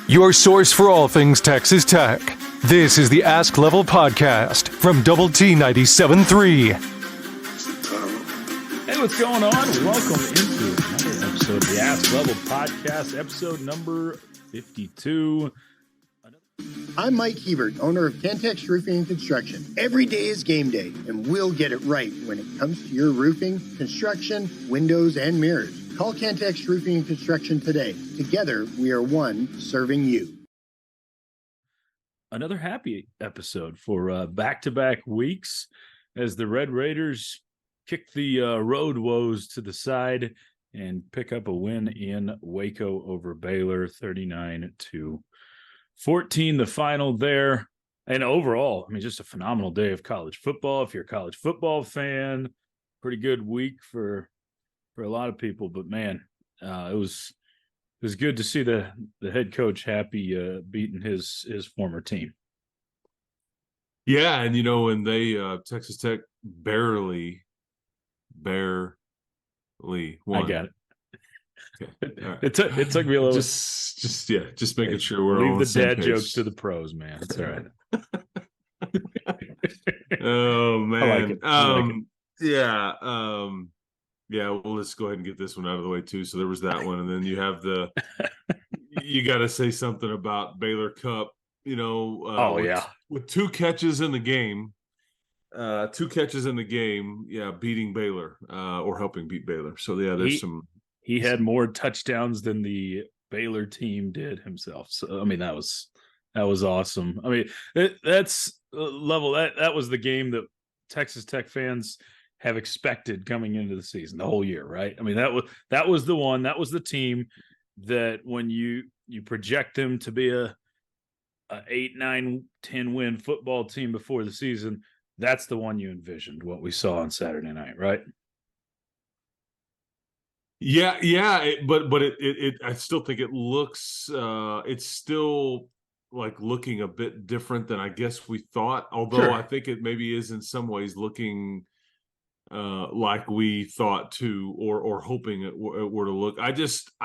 Your source for all things Texas Tech. This is the Ask Level podcast from Double T 97.3. Hey, what's going on? Welcome into another episode of the Ask Level podcast, episode number 52. I'm Mike Hebert, owner of Cantex Roofing and Construction. Every day is game day, and we'll get it right when it comes to your roofing, construction, windows, and mirrors. Call Cantex Roofing and Construction today. Together, we are one serving you. Another happy episode for back-to-back weeks as the Red Raiders kick the road woes to the side and pick up a win in Waco over Baylor, 39-14, the final there. And overall, I mean, just a phenomenal day of college football. If you're a college football fan, pretty good week for a lot of people. But man, it was good to see the head coach happy beating his former team. Yeah, and you know, when they Texas Tech barely won. I got it. Okay. Right. It took me a little. Just making sure we're leave all the same dad page. jokes to the pros, man. It's all right. Oh man, I like it. Yeah. Well, let's go ahead and get this one out of the way too. So there was that one, and then you have you got to say something about Baylor Cup. You know, with two catches in the game. Beating Baylor or helping beat Baylor. So yeah, he had more touchdowns than the Baylor team did himself. So I mean, that was awesome. I mean, that's level. That was the game that Texas Tech fans have expected coming into the season, the whole year, right? I mean, that was the one. That was the team that when you project them to be a 8, 9, 10 win football team before the season, that's the one you envisioned. What we saw on Saturday night, right? Yeah. But I still think it looks. It's still like looking a bit different than I guess we thought. Although Sure. I think it maybe is in some ways looking like we thought too, or hoping it were to look. I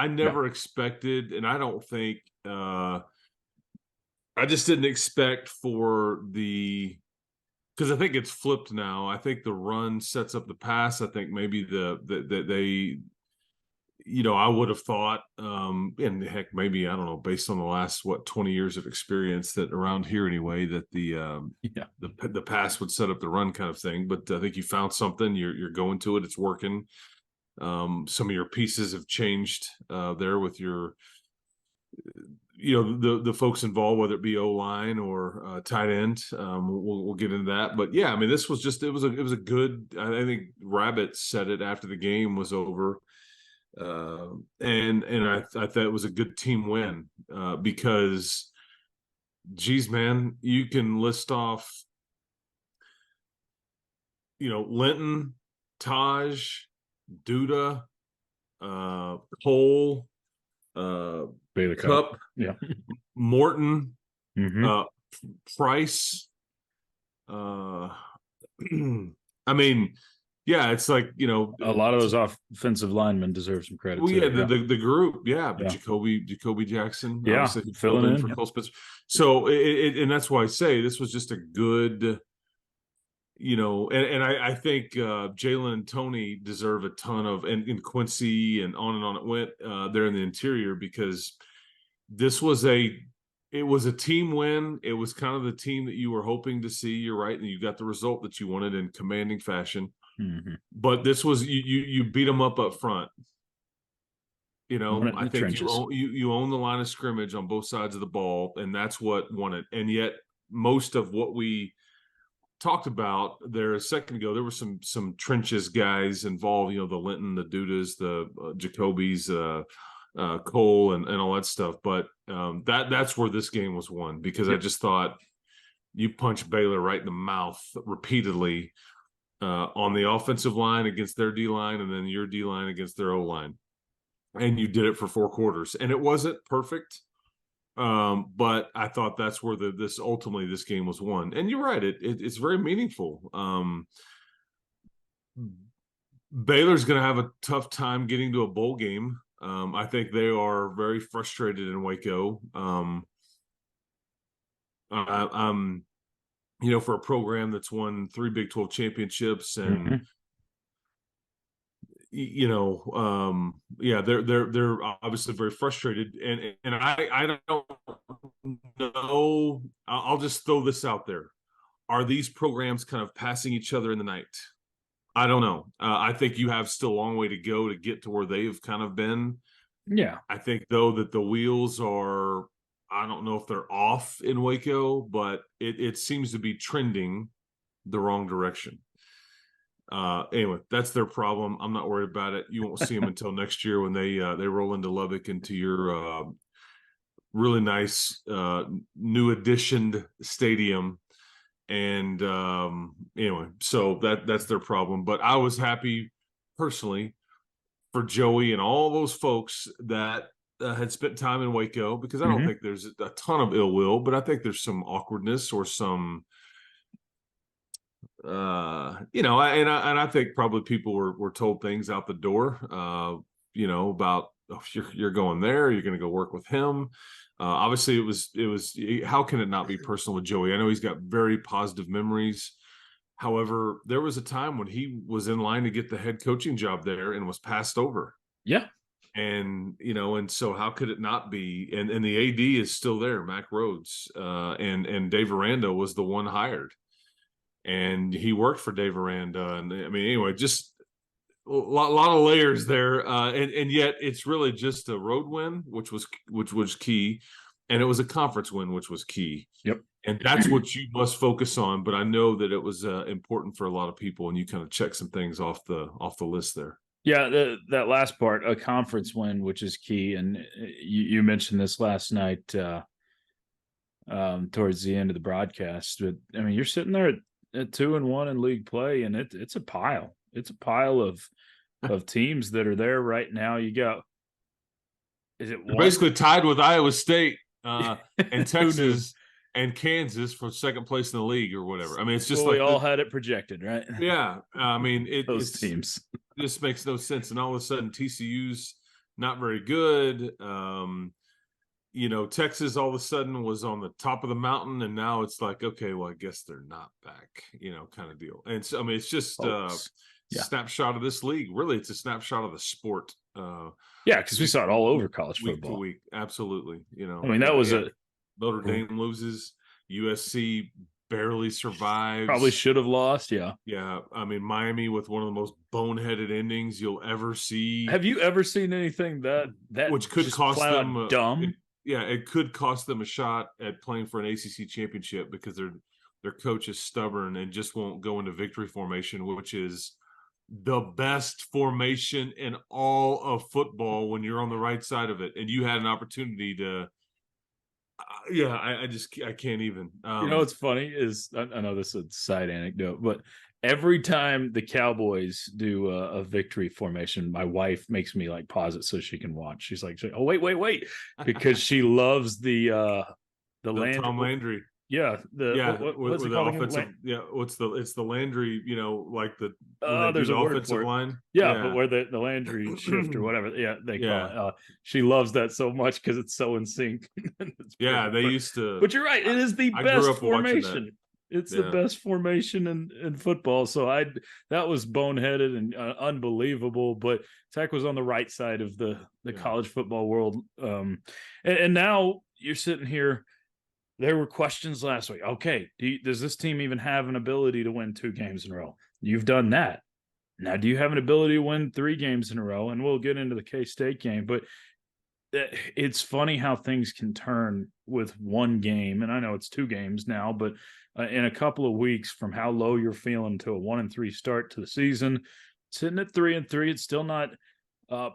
never expected, and I don't think I just didn't expect for because I think it's flipped now. I think the run sets up the pass. I think maybe they, you know, I would have thought, and heck, maybe, I don't know, based on the last 20 years of experience that around here anyway, that the pass would set up the run kind of thing. But I think you found something. You're going to it. It's working. Some of your pieces have changed there with your, you know, the folks involved, whether it be O-line or tight end. We'll get into that. But yeah, I mean, this was just it was a good. I think Rabbit said it after the game was over. And I thought it was a good team win because, geez, man, you can list off, you know, Linton, Tahj, Duda, Cole, Baylor Cup, yeah, Morton, mm-hmm. Price. I mean, yeah, it's like, you know, a lot of those offensive linemen deserve some credit. Well, too. yeah, the group, but Jacoby Jackson, obviously filling in for Cole Spitzer. So and that's why I say this was just a good, you know, and I think Jalen and Tony deserve a ton of, and Quincy and on it went there in the interior, because this was it was a team win. It was kind of the team that you were hoping to see. You're right, and you got the result that you wanted in commanding fashion. Mm-hmm. But this was you beat them up front. You know, I think you own the line of scrimmage on both sides of the ball, and that's what won it. And yet, most of what we talked about there a second ago, there were some trenches guys involved. You know, the Linton, the Dudas, the Jacobys, Cole, and all that stuff. But that's where this game was won, because I just thought you punched Baylor right in the mouth repeatedly. On the offensive line against their D-line, and then your D-line against their O-line. And you did it for 4 quarters. And it wasn't perfect, but I thought that's where this game was won. And you're right, it's very meaningful. Baylor's going to have a tough time getting to a bowl game I think they are very frustrated in Waco. For a program that's won 3 Big 12 championships and they're obviously very frustrated, and I don't know. I'll just throw this out there: are these programs kind of passing each other in the night? I don't know. I think you have still a long way to go to get to where they've kind of been. Yeah, I think though that the wheels are. I don't know if they're off in Waco, but it seems to be trending the wrong direction. Anyway, that's their problem. I'm not worried about it. You won't see them until next year when they roll into Lubbock, into your really nice new additioned stadium. And anyway, so that's their problem. But I was happy personally for Joey and all those folks that had spent time in Waco, because I don't think there's a ton of ill will, but I think there's some awkwardness or some I think probably people were told things out the door, about, oh, you're going there, you're going to go work with him. Obviously it was, how can it not be personal with Joey? I know he's got very positive memories. However, there was a time when he was in line to get the head coaching job there and was passed over. Yeah. And, and so how could it not be? And the AD is still there, Mac Rhodes, and Dave Aranda was the one hired. And he worked for Dave Aranda. And I mean, anyway, just a lot of layers there. And yet it's really just a road win, which was key. And it was a conference win, which was key. Yep. And that's what you must focus on. But I know that it was important for a lot of people, and you kind of check some things off the list there. Yeah, that last part, a conference win, which is key. And you mentioned this last night towards the end of the broadcast. But I mean, you're sitting there at 2-1 in league play, and it's a pile. It's a pile of teams that are there right now. You got, is it basically tied with Iowa State and Texas and Kansas for second place in the league or whatever. I mean, it's just we all had it projected, right? Yeah, I mean, those teams. This makes no sense, and all of a sudden TCU's not very good. Texas all of a sudden was on the top of the mountain, and now it's like, okay, well, I guess they're not back, kind of deal. And so, I mean, it's just a snapshot of this league. Really, it's a snapshot of the sport. Because we saw it all over college week football. to week. Absolutely. I mean, that was Notre Dame loses, USC barely survives. Probably should have lost. Yeah. I mean, Miami with one of the most boneheaded endings you'll ever see. Have you ever seen anything that which could cost them dumb? It could cost them a shot at playing for an ACC championship, because their coach is stubborn and just won't go into victory formation, which is the best formation in all of football when you're on the right side of it. And you had an opportunity to I can't even. What's funny is, I know this is a side anecdote, but every time the Cowboys do a victory formation, my wife makes me like pause it so she can watch. She's like, oh, wait, because she loves the Landry. Tom Landry. Yeah, what's it called? It's the Landry, like there's an offensive line. But where the Landry shift or whatever, they call it. She loves that so much because it's so in sync. They used to. But you're right, it is the best formation. It's the best formation in football. So that was boneheaded and unbelievable. But Tech was on the right side of the college football world. And now you're sitting here. There were questions last week. Okay, does this team even have an ability to win 2 games in a row? You've done that. Now, do you have an ability to win 3 games in a row? And we'll get into the K-State game. But it's funny how things can turn with one game. And I know it's 2 games now, but in a couple of weeks from how low you're feeling to a 1-3 start to the season, sitting at 3-3, it's still not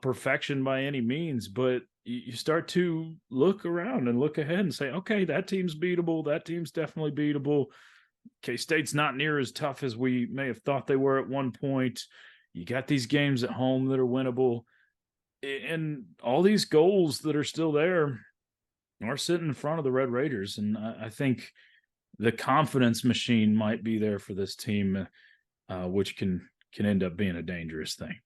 perfection by any means, but you start to look around and look ahead and say, okay, that team's beatable. That team's definitely beatable. K-State's not near as tough as we may have thought they were at one point. You got these games at home that are winnable. And all these goals that are still there are sitting in front of the Red Raiders. And I think the confidence machine might be there for this team, which can end up being a dangerous thing.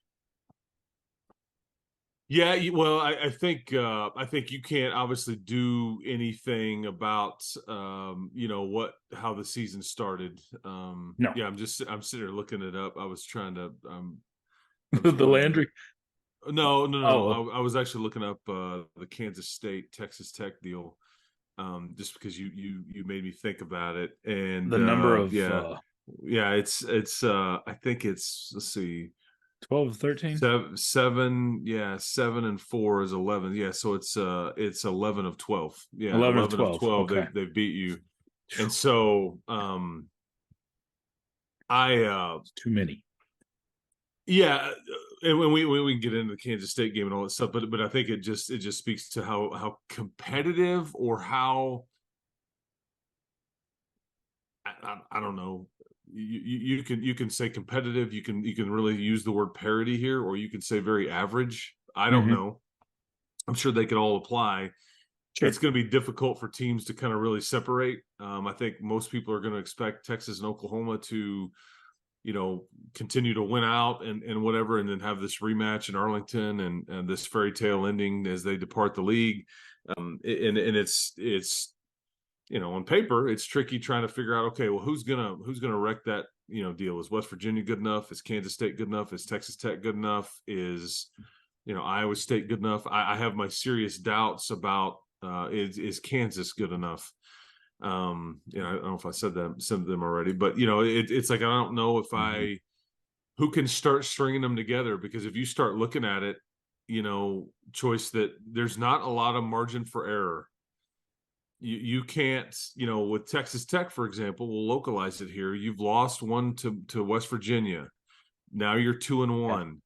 Yeah, well, I think you can't obviously do anything about how the season started. No. Yeah, I'm sitting here looking it up. I was trying to I was The going to Landry. no. I was actually looking up the Kansas State Texas Tech deal, just because you made me think about it. And The number of it's I think it's, let's see, 12, 13? seven, yeah, 7 and 4 is 11. Yeah, so it's 11 of 12. Yeah, 11 of 11 of 12. 12. Okay. They beat you. And so I Too many. yeah, and when we can get into the Kansas State game and all that stuff, but I think it just speaks to how competitive, or how I don't know. You can say competitive. You can really use the word parity here, or you can say very average. I don't know. I'm sure they can all apply. Sure. It's going to be difficult for teams to kind of really separate. I think most people are going to expect Texas and Oklahoma to, continue to win out and whatever, and then have this rematch in Arlington and this fairy tale ending as they depart the league. And it's on paper, it's tricky trying to figure out, okay, well, who's gonna wreck that deal? Is West Virginia good enough? Is Kansas State good enough? Is Texas Tech good enough? Is Iowa State good enough? I have my serious doubts about is Kansas good enough? I don't know if I said them already, but it's like I don't know if who can start stringing them together, because if you start looking at it, choice that there's not a lot of margin for error. You can't, with Texas Tech, for example, we'll localize it here. You've lost one to West Virginia. Now you're 2-1.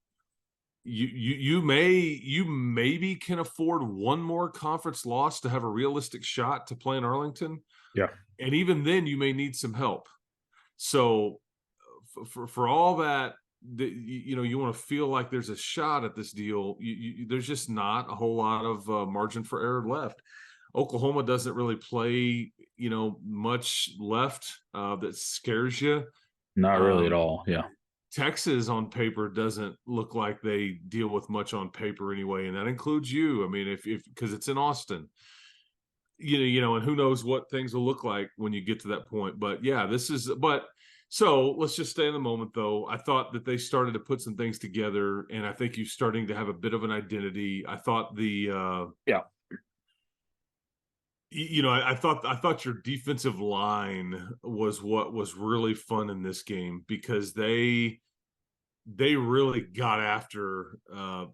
You maybe can afford one more conference loss to have a realistic shot to play in Arlington. Yeah. And even then you may need some help. So for all that, you want to feel like there's a shot at this deal. There's just not a whole lot of margin for error left. Oklahoma doesn't really play, much left that scares you. Not really at all. Yeah. Texas on paper doesn't look like they deal with much on paper anyway, and that includes you. I mean, if because it's in Austin, and who knows what things will look like when you get to that point. But yeah, so let's just stay in the moment, though. I thought that they started to put some things together, and I think you're starting to have a bit of an identity. I thought I thought your defensive line was what was really fun in this game, because they really got after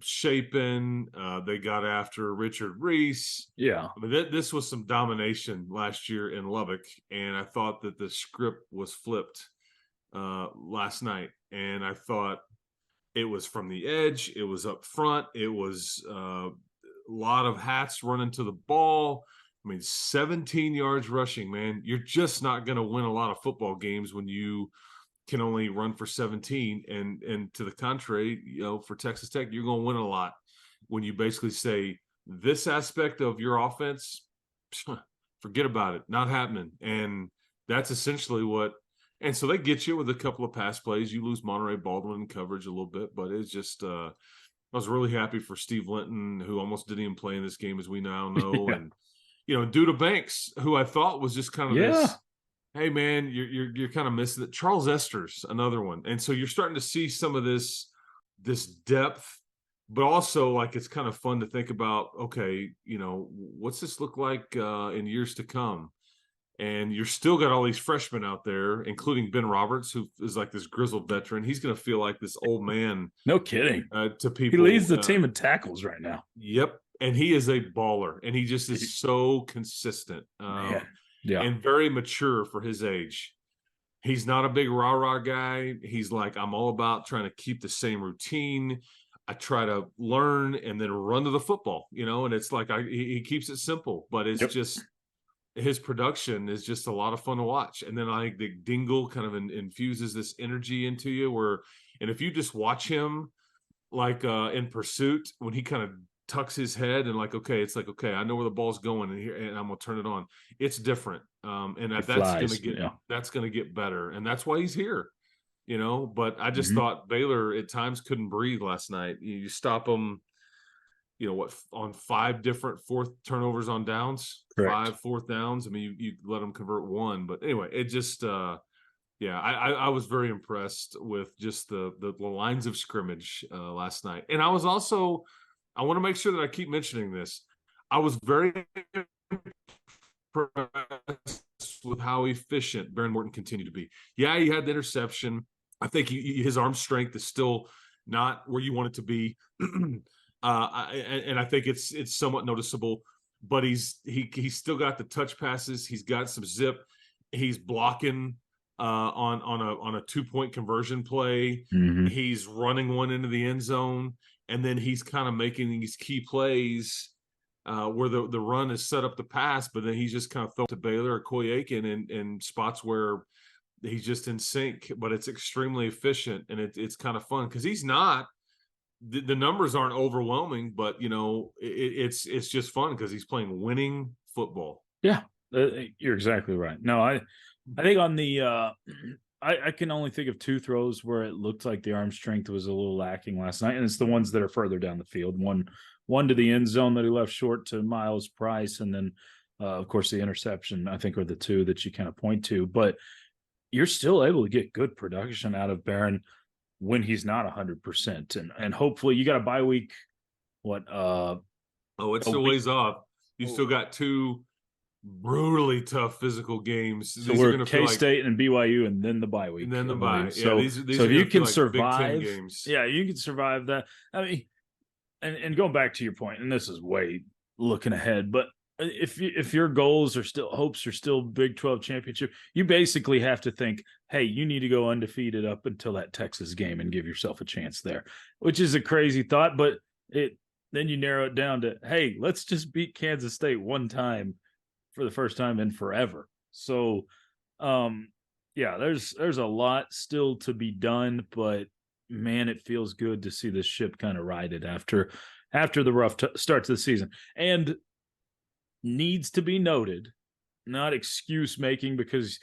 Shapen. They got after Richard Reese. Yeah. I mean, this was some domination last year in Lubbock, and I thought that the script was flipped last night. And I thought it was from the edge. It was up front. It was a lot of hats running to the ball. I mean, 17 yards rushing, man. You're just not going to win a lot of football games when you can only run for 17. And to the contrary, for Texas Tech, you're going to win a lot when you basically say this aspect of your offense, forget about it, not happening. And that's essentially what. And so they get you with a couple of pass plays. You lose Monterey Baldwin in coverage a little bit, but it's just I was really happy for Steve Linton, who almost didn't even play in this game, as we now know. And Duda Banks, who I thought was just kind of this, hey man, you're kind of missing it. Charles Esters, another one. And so you're starting to see some of this depth, but also like it's kind of fun to think about, okay, what's this look like in years to come? And you're still got all these freshmen out there, including Ben Roberts, who is like this grizzled veteran. He's going to feel like this old man. No kidding. To people. He leads the team in tackles right now. Yep. And he is a baller, and he just is so consistent and very mature for his age. He's not a big rah-rah guy. He's like, I'm all about trying to keep the same routine. I try to learn and then run to the football, and it's like he keeps it simple, but it's just his production is just a lot of fun to watch. And then I think the Dingle kind of infuses this energy into you and if you just watch him like in Pursuit, when he kind of tucks his head and like, okay, it's like, okay, I know where the ball's going and I'm gonna turn it on. It's different. And that's gonna get better. And that's why he's here, but I just thought Baylor at times couldn't breathe last night. You stop them, on 5 different fourth turnovers on downs, Correct. 5 fourth downs. I mean, you let them convert 1, but anyway, it just, I was very impressed with just the lines of scrimmage last night. And I want to make sure that I keep mentioning this. I was very impressed with how efficient Behren Morton continued to be. Yeah, he had the interception. I think his arm strength is still not where you want it to be. And I think it's somewhat noticeable, but he's still got the touch passes. He's got some zip. He's blocking on a 2-point conversion play. Mm-hmm. He's running one into the end zone, and then he's kind of making these key plays where the run is set up to pass, but then he's just kind of thrown to Baylor or Coy Aiken in spots where he's just in sync, but it's extremely efficient, and it's kind of fun because he's not. The numbers aren't overwhelming, but it's just fun because he's playing winning football. Yeah, you're exactly right. No, I think on the I can only think of 2 throws where it looked like the arm strength was a little lacking last night, and it's the ones that are further down the field. One to the end zone that he left short to Miles Price, and then of course the interception, I think, are the 2 that you kind of point to. But you're still able to get good production out of Behren when he's not 100%, and hopefully you got a bye week. It's still ways off. You still got 2 brutally tough physical games. So we're K-State and BYU, and then the bye week, and then the bye. So, these so if you can like survive, Big Ten games. Yeah, you can survive that. I mean, and going back to your point, and this is way looking ahead, but if your hopes are still Big 12 championship, you basically have to think, hey, you need to go undefeated up until that Texas game and give yourself a chance there, which is a crazy thought, but then you narrow it down to, hey, let's just beat Kansas State one time for the first time in forever. So, there's a lot still to be done, but man, it feels good to see this ship kind of righted after the rough start to the season. And needs to be noted, not excuse making, because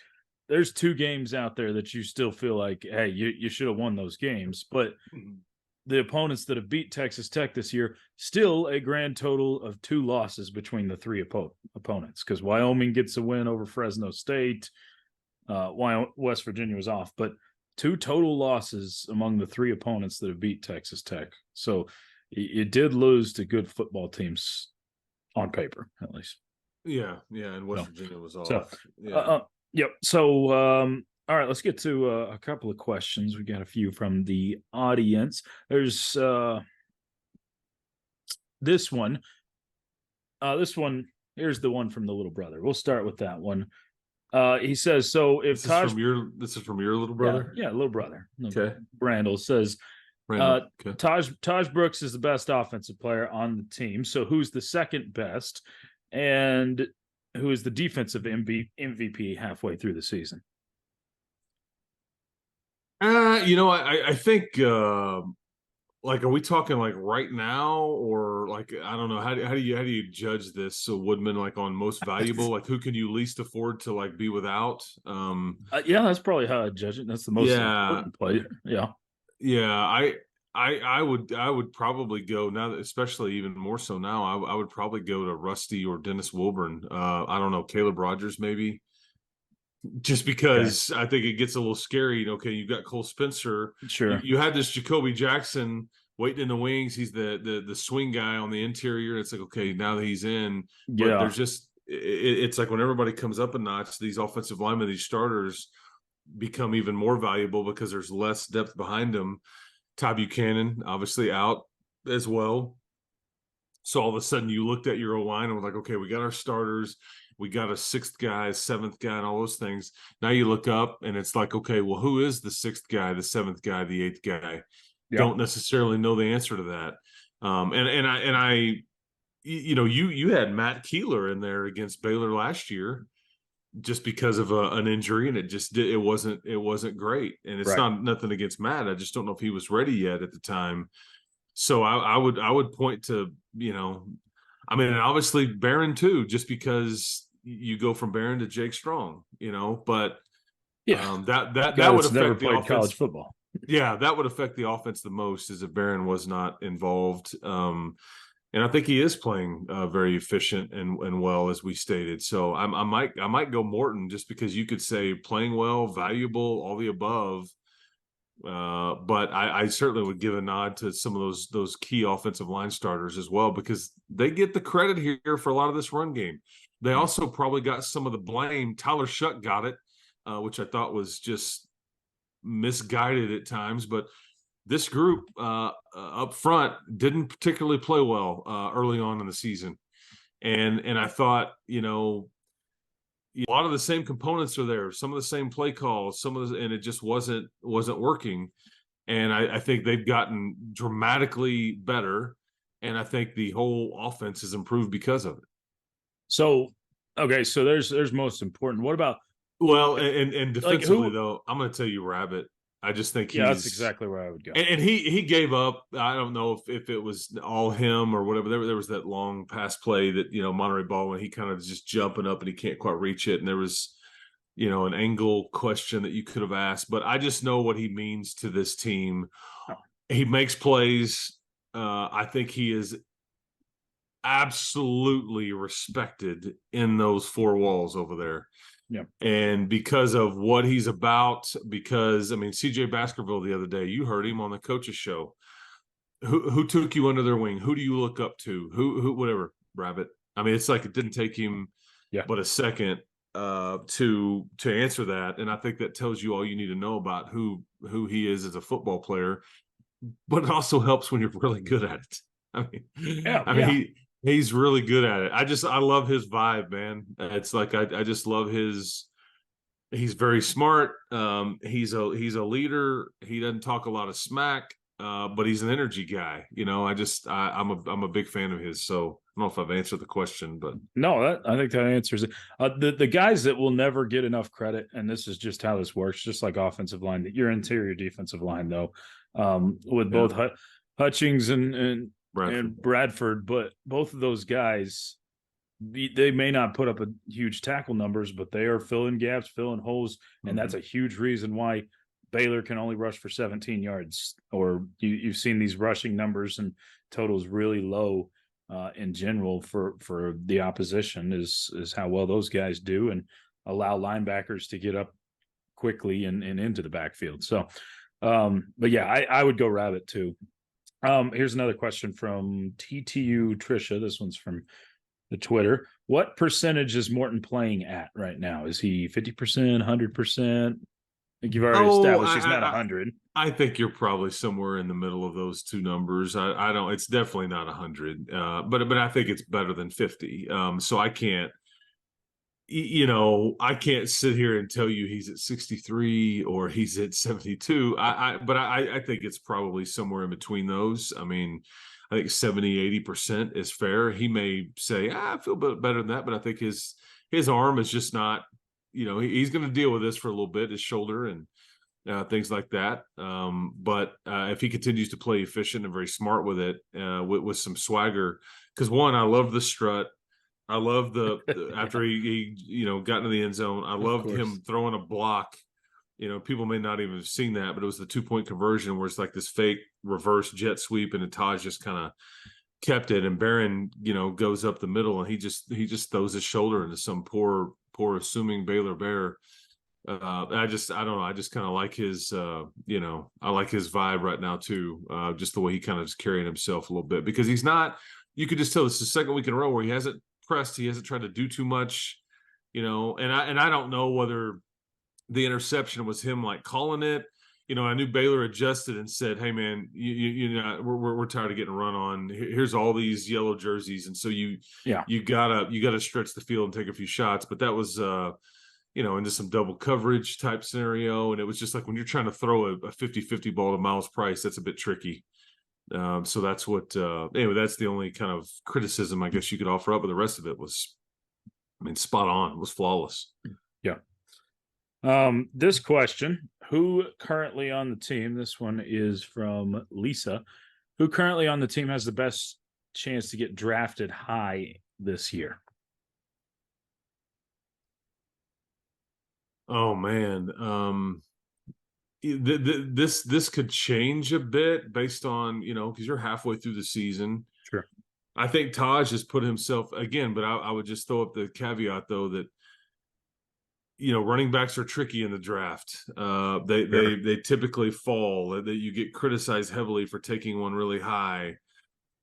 there's 2 games out there that you still feel like, hey, you should have won those games. But the opponents that have beat Texas Tech this year, still a grand total of 2 losses between the 3 opponents, because Wyoming gets a win over Fresno State. West Virginia was off, but 2 total losses among the 3 opponents that have beat Texas Tech. So you did lose to good football teams on paper, at least. Yeah, and West Virginia was off. So, yep. So, all right, let's get to a couple of questions. We got a few from the audience. There's this one. Here's the one from the little brother. We'll start with that one. He says, so if this is from your little brother? Yeah, little brother. Okay. Brandel says, okay. Tahj Brooks is the best offensive player on the team. So who's the second best, and who is the defensive MVP halfway through the season? I think like, are we talking like right now, or like, I don't know, how do you judge this? So Woodman, like, on most valuable, like, who can you least afford to like be without? That's probably how I judge it. That's the most important player. I would probably go now, especially even more so now. I would probably go to Rusty or Dennis Wilburn. I don't know, Caleb Rogers maybe, just because I think it gets a little scary. Okay, you've got Cole Spencer. Sure, you had this Jacoby Jackson waiting in the wings. He's the swing guy on the interior. It's like, okay, now that he's in, but there's just it's like when everybody comes up a notch, these offensive linemen, these starters, become even more valuable because there's less depth behind them. Ty Buchanan, obviously, out as well. So all of a sudden you looked at your O-line and was like, okay, we got our starters. We got a 6th guy, 7th guy, and all those things. Now you look up and it's like, okay, well, who is the 6th guy, the 7th guy, the 8th guy? Yeah. Don't necessarily know the answer to that. You had Matt Keeler in there against Baylor last year, just because of an injury, and it wasn't great. And it's not nothing against Matt. I just don't know if he was ready yet at the time. So I would point to, and obviously Behren too, just because you go from Behren to Jake Strong, but that would affect never the played offense. College football. Yeah, that would affect the offense the most, is if Behren was not involved. And I think he is playing very efficient and well, as we stated. So I might go Morton, just because you could say playing well, valuable, all the above. But I certainly would give a nod to some of those key offensive line starters as well, because they get the credit here for a lot of this run game. They also probably got some of the blame. Tyler Shuck got it, which I thought was just misguided at times. But this group up front didn't particularly play well early on in the season, and I thought, a lot of the same components are there, some of the same play calls, and it just wasn't working. And I think they've gotten dramatically better, and I think the whole offense has improved because of it. So, okay, so there's most important. What about and defensively, like though? I'm going to tell you, Rabbit. I just think that's exactly where I would go. And he gave up. I don't know if it was all him or whatever. There was that long pass play that, Monterey ball, when he kind of just jumping up and he can't quite reach it. And there was, an angle question that you could have asked. But I just know what he means to this team. He makes plays. I think he is absolutely respected in those four walls over there. Yeah. And because of what he's about, because CJ Baskerville the other day, you heard him on the coach's show. Who took you under their wing? Who do you look up to? Who whatever, Rabbit. It's like it didn't take him but a second to answer that. And I think that tells you all you need to know about who he is as a football player. But it also helps when you're really good at it. He's really good at it. I love his vibe, man. It's like I just love he's very smart. He's a leader. He doesn't talk a lot of smack, but he's an energy guy. I'm a big fan of his. So I don't know if I've answered the question, but no, I think that answers it. The guys that will never get enough credit, and this is just how this works, just like offensive line, your interior defensive line, though, with both Hutchings and Bradford, but both of those guys, they may not put up a huge tackle numbers, but they are filling gaps, filling holes, and that's a huge reason why Baylor can only rush for 17 yards. Or you've seen these rushing numbers and totals really low in general for the opposition is how well those guys do and allow linebackers to get up quickly and into the backfield. So, but yeah, I would go Rabbit too. Here's another question from TTU Trisha. This one's from the Twitter. What percentage is Morton playing at right now? Is he 50%, 100%? I think you've already established he's not 100. I think you're probably somewhere in the middle of those two numbers. I don't. It's definitely not 100, but I think it's better than 50. So I can't. I can't sit here and tell you he's at 63 or he's at 72. But I think it's probably somewhere in between those. I think 70-80% is fair. He may say, I feel better than that, but I think his arm is just not, he's going to deal with this for a little bit, his shoulder and things like that. But if he continues to play efficient and very smart with it, with some swagger, because one, I love the strut. I love after he got into the end zone. I loved him throwing a block. People may not even have seen that, but it was the 2-point conversion where it's like this fake reverse jet sweep, and Tahj just kind of kept it, and Behren, goes up the middle, and he just throws his shoulder into some poor assuming Baylor Bear. I don't know. I just kind of like his, I like his vibe right now too. Just the way he kind of is carrying himself a little bit, because he's not. You could just tell this is the second week in a row where he hasn't pressed. He hasn't tried to do too much, and I don't know whether the interception was him like calling it. I knew Baylor adjusted and said, "Hey man, we're tired of getting run on. Here's all these yellow jerseys, and so you gotta stretch the field and take a few shots." But that was into some double coverage type scenario, and it was just like when you're trying to throw a 50-50 ball to Miles Price, that's a bit tricky. So that's what anyway, that's the only kind of criticism I guess you could offer up, but the rest of it was spot on. It was flawless. Yeah. This question, who currently on the team, this one is from Lisa, who currently on the team has the best chance to get drafted high this year? Oh man. This could change a bit based on, because you're halfway through the season. Sure. I think Tahj has put himself again, but I would just throw up the caveat though that running backs are tricky in the draft. They typically fall. That you get criticized heavily for taking one really high.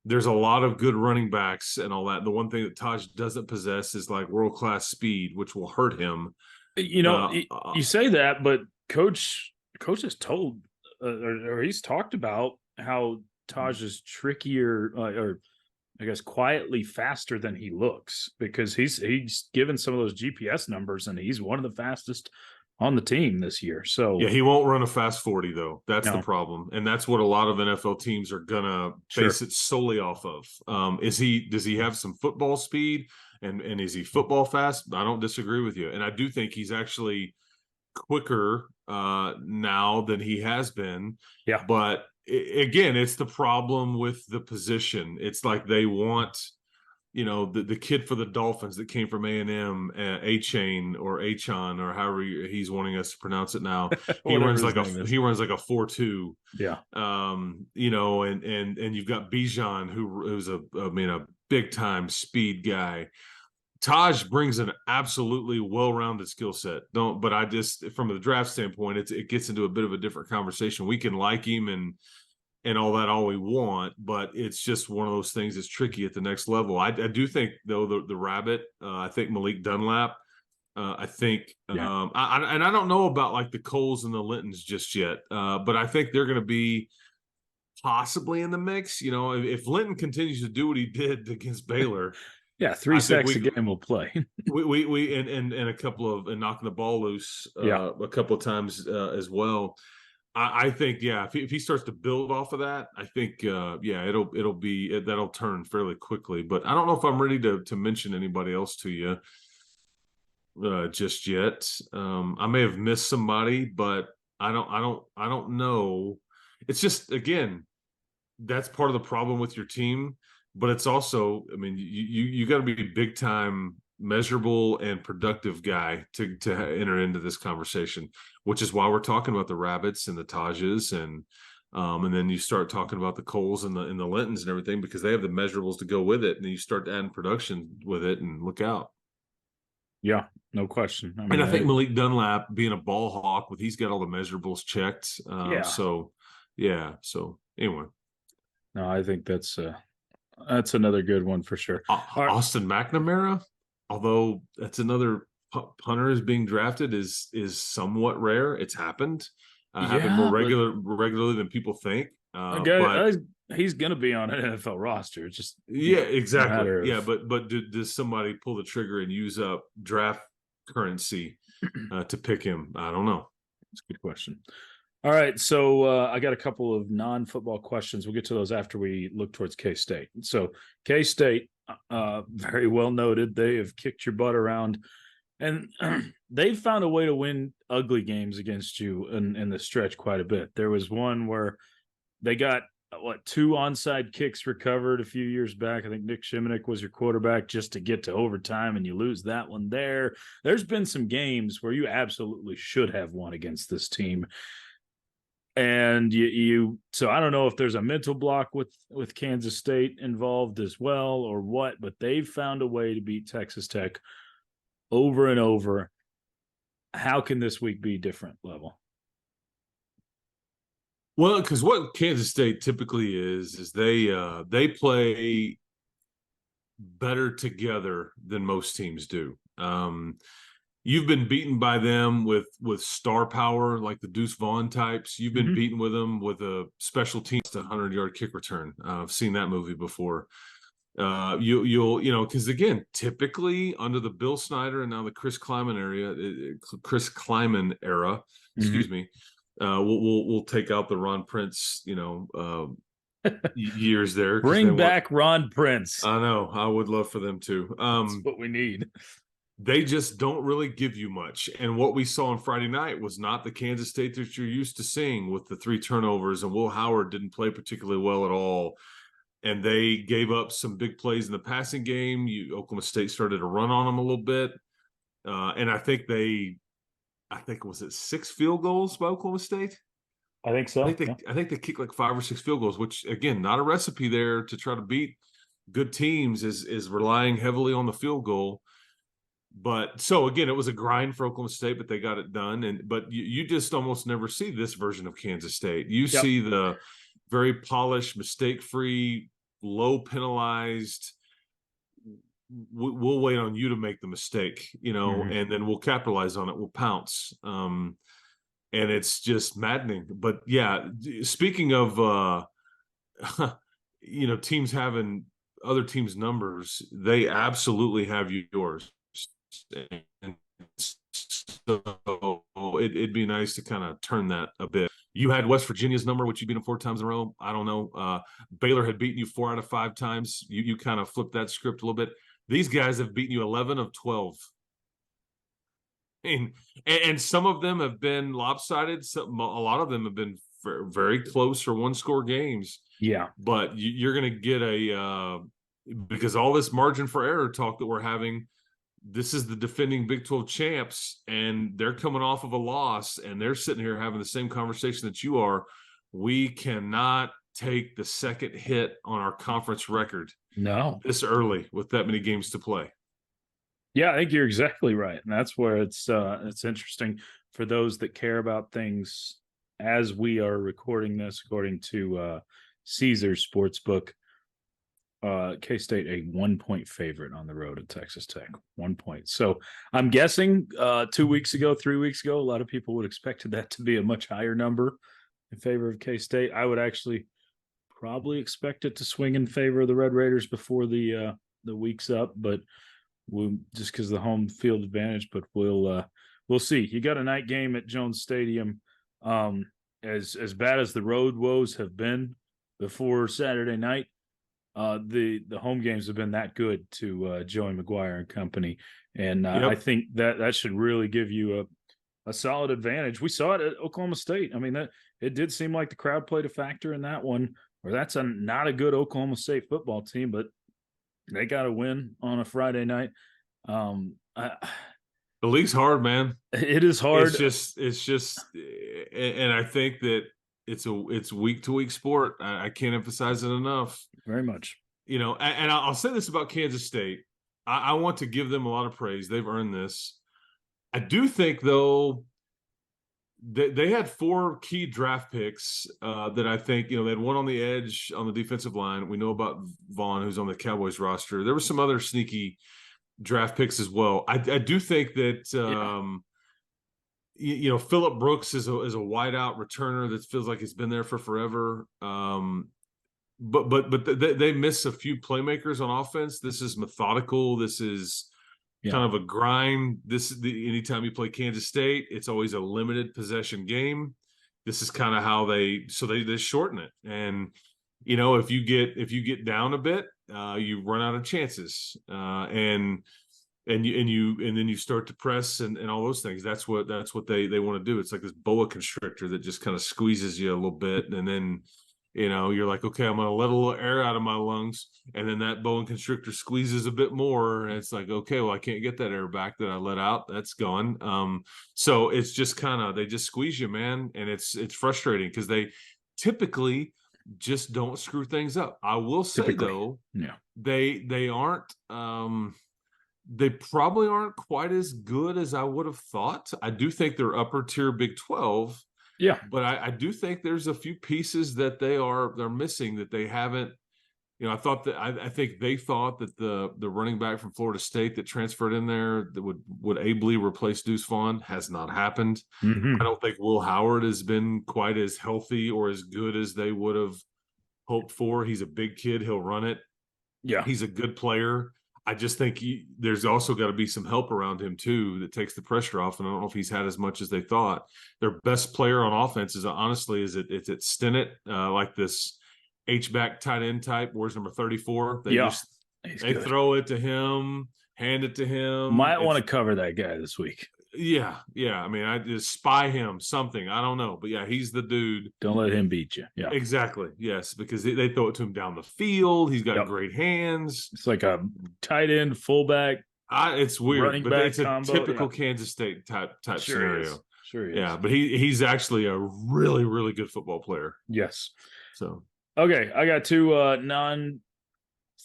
There's a lot of good running backs and all that. The one thing that Tahj doesn't possess is like world-class speed, which will hurt him. You say that, but coach has told or he's talked about how Tahj is trickier or I guess quietly faster than he looks, because he's given some of those GPS numbers and he's one of the fastest on the team this year. So yeah, he won't run a fast 40 though. That's No. the problem. And that's what a lot of NFL teams are gonna base it solely off of. Does he have some football speed and is he football fast? I don't disagree with you. And I do think he's actually quicker now than he has been. Yeah. But again, it's the problem with the position. It's like they want, the kid for the Dolphins that came from A&M, A-Chain or A-Chan or however he's wanting us to pronounce it now. He runs like a 4.2. Yeah. And you've got Bijan who's a big time speed guy. Tahj brings an absolutely well-rounded skill set. But I just, from the draft standpoint, it gets into a bit of a different conversation. We can like him and all that all we want, but it's just one of those things that's tricky at the next level. I do think though the rabbit, I think Malik Dunlap, I think, I don't know about like the Coles and the Lintons just yet, but I think they're going to be possibly in the mix. If Linton continues to do what he did against Baylor. Yeah, 3 sacks a game will play. we and a couple of knocking the ball loose a couple of times as well. I think if he starts to build off of that, I think that'll turn fairly quickly. But I don't know if I'm ready to mention anybody else to you just yet. I may have missed somebody, but I don't know. It's just, again, that's part of the problem with your team. But it's also, you got to be a big time, measurable, and productive guy to enter into this conversation, which is why we're talking about the Rabbits and the Tahjes and then you start talking about the Coles and the Lintons and everything, because they have the measurables to go with it, and then you start adding production with it, and look out. Yeah, no question. I think Malik Dunlap being a ball hawk, he's got all the measurables checked. So anyway. No, I think that's another good one for sure. Austin McNamara, although that's another punter is being drafted, is somewhat rare. It's happened. Happened more regularly than people think. But he's going to be on an NFL roster. Just exactly. But does somebody pull the trigger and use up draft currency to pick him? I don't know. That's a good question. All right, so I got a couple of non-football questions. We'll get to those after we look towards K-State. So K-State, very well noted. They have kicked your butt around, and they've found a way to win ugly games against you in the stretch quite a bit. There was one where they got, 2 onside kicks recovered a few years back. I think Nick Shimonek was your quarterback just to get to overtime, and you lose that one there. There's been some games where you absolutely should have won against this team. And so I don't know if there's a mental block with Kansas State involved as well or what, but they've found a way to beat Texas Tech over and over. How can this week be different, Level? Well, because what Kansas State typically is they play better together than most teams do. You've been beaten by them with star power, like the Deuce Vaughn types. You've been beaten with them with a special teams 100-yard kick return. I've seen that movie before. You'll because again, typically under the Bill Snyder and now the Chris Kleiman era, excuse me, we'll take out the Ron Prince, years there. Bring back Ron Prince. I know. I would love for them to. That's what we need. They just don't really give you much. And what we saw on Friday night was not the Kansas State that you're used to seeing with the 3 turnovers, and Will Howard didn't play particularly well at all. And they gave up some big plays in the passing game. Oklahoma State started to run on them a little bit. And I think was it 6 field goals by Oklahoma State? I think so. I think they kicked like 5 or 6 field goals, which again, not a recipe there to try to beat good teams is relying heavily on the field goal. But so again, it was a grind for Oklahoma State, but they got it done. But you just almost never see this version of Kansas State. You see the very polished, mistake-free, low penalized. We'll wait on you to make the mistake, and then we'll capitalize on it. We'll pounce. And it's just maddening. But yeah, speaking of, teams having other teams' numbers, they absolutely have yours. And so it'd be nice to kind of turn that a bit. You had West Virginia's number, which you beat them 4 times in a row. I don't know. Baylor had beaten you 4 out of 5 times. You kind of flipped that script a little bit. These guys have beaten you 11 of 12. And some of them have been lopsided. A lot of them have been very close or one-score games. Yeah. But you're going to get because all this margin for error talk that we're having, this is the defending Big 12 champs, and they're coming off of a loss, and they're sitting here having the same conversation that you are. We cannot take the second hit on our conference record this early with that many games to play. Yeah, I think you're exactly right. And that's where it's interesting for those that care about things as we are recording this, according to Caesars Sportsbook. K-State a 1-point favorite on the road at Texas Tech. 1 point. So I'm guessing 3 weeks ago, a lot of people would have expected that to be a much higher number in favor of K-State. I would actually probably expect it to swing in favor of the Red Raiders before the week's up, but we'll just because of the home field advantage. But we'll see. You got a night game at Jones Stadium. As bad as the road woes have been before Saturday night, the home games have been that good to Joey McGuire and company, and I think that should really give you a solid advantage. We saw it at Oklahoma State. I mean, that it did seem like the crowd played a factor in that one, where that's not a good Oklahoma State football team, but they got a win on a Friday night. The league's hard, man. It is hard. It's just, and I think that it's week to week sport. I can't emphasize it enough. Very much. And I'll say this about Kansas State. I want to give them a lot of praise. They've earned this. I do think, though, they had 4 key draft picks that I think, they had one on the edge on the defensive line. We know about Vaughn, who's on the Cowboys roster. There were some other sneaky draft picks as well. I do think that Phillip Brooks is a wideout returner that feels like he's been there for forever. But they miss a few playmakers on offense. This is methodical. This is kind of a grind. Anytime you play Kansas State, it's always a limited possession game. This is kind of how they shorten it. And if you get down a bit, you run out of chances. And then you start to press and all those things. That's what they want to do. It's like this boa constrictor that just kind of squeezes you a little bit, and then you're like, okay, I'm going to let a little air out of my lungs, and then that boa constrictor squeezes a bit more, and it's like, okay, well, I can't get that air back that I let out. That's gone. So it's just they just squeeze you, man, and it's frustrating because they typically just don't screw things up. I will say though, they aren't. They probably aren't quite as good as I would have thought. I do think they're upper tier Big 12. Yeah. But I do think there's a few pieces that they're missing that they haven't. I think they thought that the running back from Florida State that transferred in there that would ably replace Deuce Vaughn has not happened. Mm-hmm. I don't think Will Howard has been quite as healthy or as good as they would have hoped for. He's a big kid. He'll run it. Yeah. He's a good player. I just think there's also got to be some help around him too that takes the pressure off. And I don't know if he's had as much as they thought. Their best player on offense is it's at Stinnett, like this H-back tight end type. Where's number 34? They throw it to him, hand it to him. Might want to cover that guy this week. Yeah. I mean, I just spy him something. I don't know, but yeah, he's the dude. Don't let him beat you. Yeah, exactly. Yes, because they throw it to him down the field. He's got great hands. It's like a tight end, fullback. It's weird, but it's a combo. typical Kansas State type scenario. Sure is. Yeah, but he's actually a really, really good football player. Yes. So okay, I got 2 non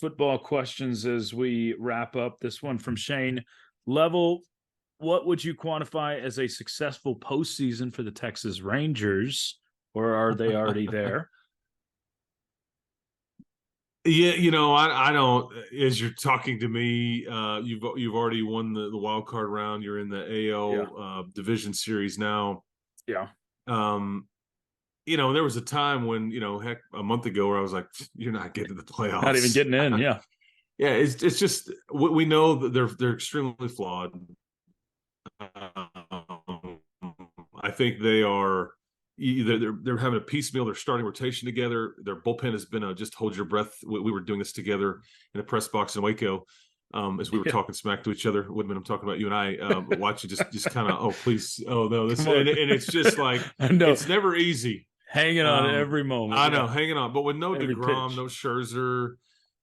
football questions as we wrap up. This one from Shane. Level, what would you quantify as a successful postseason for the Texas Rangers, or are they already there? Yeah, I don't. As you're talking to me, you've already won the wild card round. You're in the AL division series now. Yeah. There was a time when, heck, a month ago where I was like, you're not getting to the playoffs. Not even getting in. Yeah. Yeah. It's just, we know that they're extremely flawed. I think they are either they're having a piecemeal, their starting rotation together. Their bullpen has been just hold your breath. We were doing this together in a press box in Waco. As we were talking smack to each other. Woodman, I'm talking about you and I, watching just kind of, oh, please. Oh, no. This, and it's just like, it's never easy. Hanging on every moment. I know, hanging on. But with no every DeGrom, pitch. no Scherzer,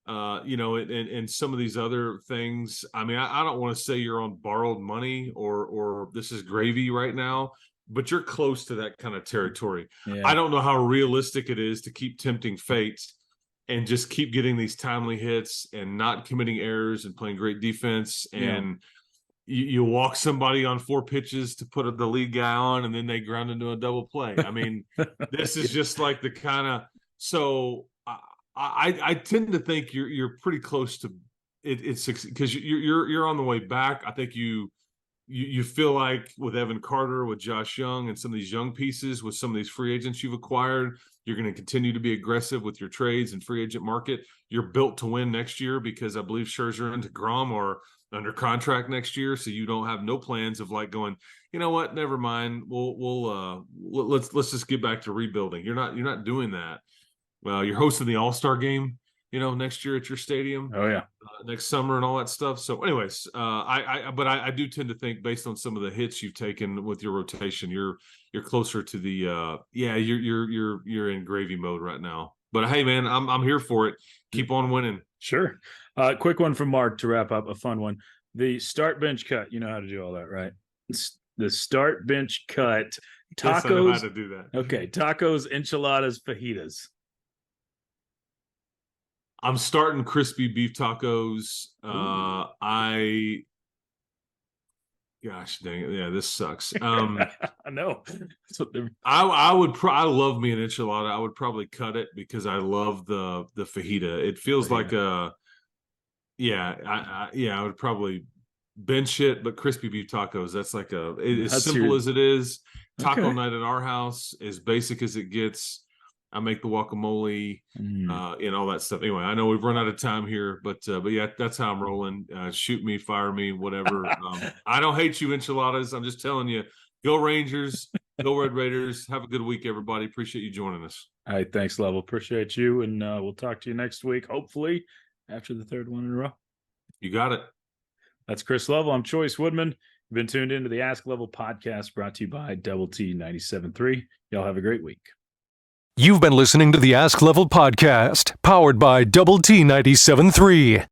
and some of these other things. I mean, I don't want to say you're on borrowed money or this is gravy right now, but you're close to that kind of territory. Yeah. I don't know how realistic it is to keep tempting fate and just keep getting these timely hits and not committing errors and playing great defense. And you walk somebody on 4 pitches to put the lead guy on, and then they ground into a double play. I mean, this is just like the kind of, so I tend to think you're pretty close to it. It's because you're on the way back. I think you feel like with Evan Carter, with Josh Young, and some of these young pieces, with some of these free agents you've acquired, you're going to continue to be aggressive with your trades and free agent market. You're built to win next year because I believe Scherzer and DeGrom are under contract next year, so you don't have no plans of like going, you know what, never mind. Let's just get back to rebuilding. You're not doing that. Well, you're hosting the All-Star game, next year at your stadium. Oh yeah. Next summer and all that stuff. So anyways, I do tend to think based on some of the hits you've taken with your rotation, you're closer to the you're in gravy mode right now. But hey man, I'm here for it. Keep on winning. Sure. Quick one from Mark to wrap up, a fun one. The start bench cut, you know how to do all that, right? The start bench cut. Tacos. Yes, I know how to do that. Okay, tacos, enchiladas, fajitas. I'm starting crispy beef tacos. Gosh dang it. Yeah, this sucks. I know. I love me an enchilada. I would probably cut it because I love the fajita. It feels like I would probably bench it, but crispy beef tacos, that's like as simple as it is. Taco night at our house, as basic as it gets. I make the guacamole and all that stuff. Anyway, I know we've run out of time here, but yeah, that's how I'm rolling. Shoot me, fire me, whatever. I don't hate you, enchiladas. I'm just telling you, go Rangers, go Red Raiders. Have a good week, everybody. Appreciate you joining us. All right, thanks, Level. Appreciate you, and we'll talk to you next week, hopefully after the third one in a row. You got it. That's Chris Level. I'm Chois Woodman. You've been tuned into the Ask Level podcast, brought to you by Double T 97.3. Y'all have a great week. You've been listening to the Ask Level podcast, powered by Double T 97.3.